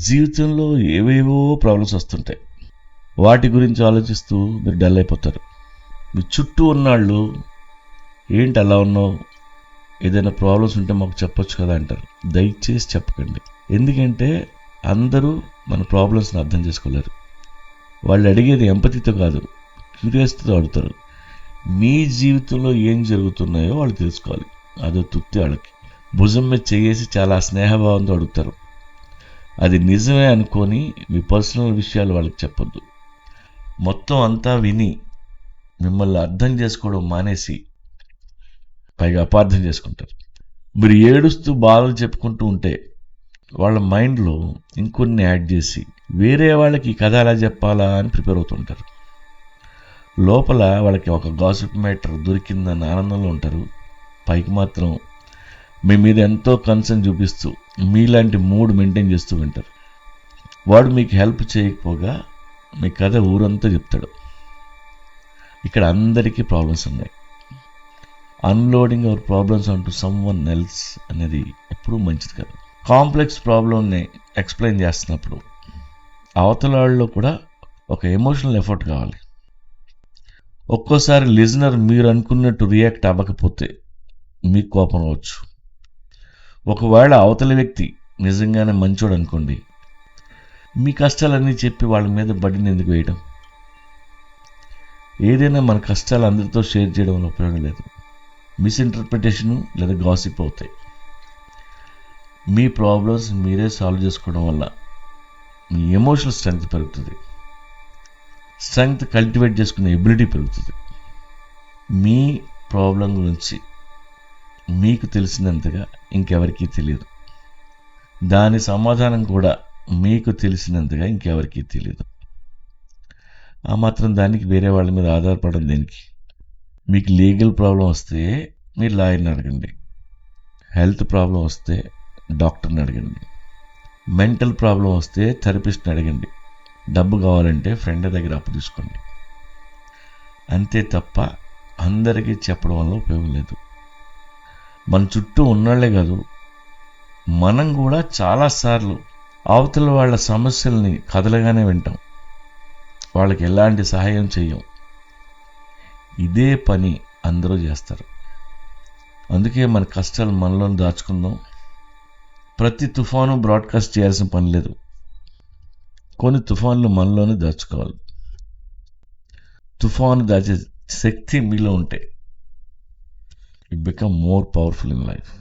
జీవితంలో ఏవేవో ప్రాబ్లమ్స్ వస్తుంటాయి. వాటి గురించి ఆలోచిస్తూ మీరు డల్ అయిపోతారు. మీ చుట్టూ ఉన్నాళ్ళు ఏంటి అలా ఉన్నావు, ఏదైనా ప్రాబ్లమ్స్ ఉంటే మాకు చెప్పొచ్చు కదా అంటారు. దయచేసి చెప్పకండి. ఎందుకంటే అందరూ మన ప్రాబ్లమ్స్ని అర్థం చేసుకోలేరు. వాళ్ళు అడిగేది ఎంపతితో కాదు, క్యూరియాసిటీతో అడుగుతారు. మీ జీవితంలో ఏం జరుగుతున్నాయో వాళ్ళు తెలుసుకోవాలి. అదో తృప్తి వాళ్ళకి. భుజం మీద చేసి చాలా స్నేహభావంతో అడుగుతారు. అది నిజమే అనుకొని మీ పర్సనల్ విషయాలు వాళ్ళకి చెప్పొద్దు. మొత్తం అంతా విని మిమ్మల్ని అర్థం చేసుకోవడం మానేసి పైగా అపార్థం చేసుకుంటారు. మీరు ఏడుస్తూ బాధలు చెప్పుకుంటూ ఉంటే వాళ్ళ మైండ్లో ఇంకొన్ని యాడ్ చేసి వేరే వాళ్ళకి ఈ కథ ఎలా చెప్పాలా అని ప్రిపేర్ అవుతుంటారు. లోపల వాళ్ళకి ఒక గాసిప్ మ్యాటర్ దొరికిందన్న ఆనందంలో ఉంటారు. పైకి మాత్రం మీ మీద ఎంతో కన్సర్న్ చూపిస్తూ మీలాంటి మూడ్ మెయింటైన్ చేస్తూ ఉంటారు. వాడు మీకు హెల్ప్ చేయకపోగా మీ కథ ఊరంతా చెప్తాడు. ఇక్కడ అందరికీ ప్రాబ్లమ్స్ ఉన్నాయి. అన్లోడింగ్ అవర్ ప్రాబ్లమ్స్ అంటూ సమ్వన్ ఎల్స్ అనేది ఎప్పుడూ మంచిది కాదు. కాంప్లెక్స్ ప్రాబ్లమ్ని ఎక్స్ప్లెయిన్ చేస్తున్నప్పుడు అవతల వాళ్ళలో కూడా ఒక ఎమోషనల్ ఎఫర్ట్ కావాలి. ఒక్కోసారి లిజనర్ మీరు అనుకున్నట్టు రియాక్ట్ అవ్వకపోతే మీకు కోపం అవ్వచ్చు. ఒకవేళ అవతల వ్యక్తి నిజంగానే మంచోడు అనుకోండి, మీ కష్టాలన్నీ చెప్పి వాళ్ళ మీద బడిని ఎందుకు వేయడం? ఏదైనా మన కష్టాలు అందరితో షేర్ చేయడం వల్ల ఉపయోగం లేదు. మిస్ఇంటర్ప్రిటేషను లేదా గాసిప్ అవుతాయి. మీ ప్రాబ్లమ్స్ మీరే సాల్వ్ చేసుకోవడం వల్ల మీ ఎమోషనల్ స్ట్రెంగ్త్ పెరుగుతుంది. స్ట్రెంగ్త్ కల్టివేట్ చేసుకునే ఎబిలిటీ పెరుగుతుంది. మీ ప్రాబ్లం గురించి మీకు తెలిసినంతగా ఇంకెవరికీ తెలియదు. దాని సమాధానం కూడా మీకు తెలిసినంతగా ఇంకెవరికీ తెలియదు. ఆ మాత్రం దానికి వేరే వాళ్ళ మీద ఆధారపడడం దేనికి? మీకు లీగల్ ప్రాబ్లం వస్తే మీరు లాయర్ని అడగండి. హెల్త్ ప్రాబ్లం వస్తే డాక్టర్ని అడగండి. మెంటల్ ప్రాబ్లం వస్తే థెరపిస్ట్ని అడగండి. డబ్బు కావాలంటే ఫ్రెండ్ దగ్గర అప్పు తీసుకోండి. అంతే తప్ప అందరికీ చెప్పడం వల్ల ఉపయోగం లేదు. మన చుట్టూ ఉన్నాళ్లే కాదు, మనం కూడా చాలాసార్లు అవతల వాళ్ళ సమస్యల్ని కదలగానే వింటాం. వాళ్ళకి ఎలాంటి సహాయం చెయ్యం. ఇదే పని అందరూ చేస్తారు. అందుకే మన కష్టాలు మనలోనే దాచుకుందాం. ప్రతి తుఫాను బ్రాడ్కాస్ట్ చేయాల్సిన పని లేదు. కొన్ని తుఫాన్లు మనలోనే దాచుకోవాలి. తుఫాను దాచే శక్తి మీలో ఉంటే you become more powerful in life.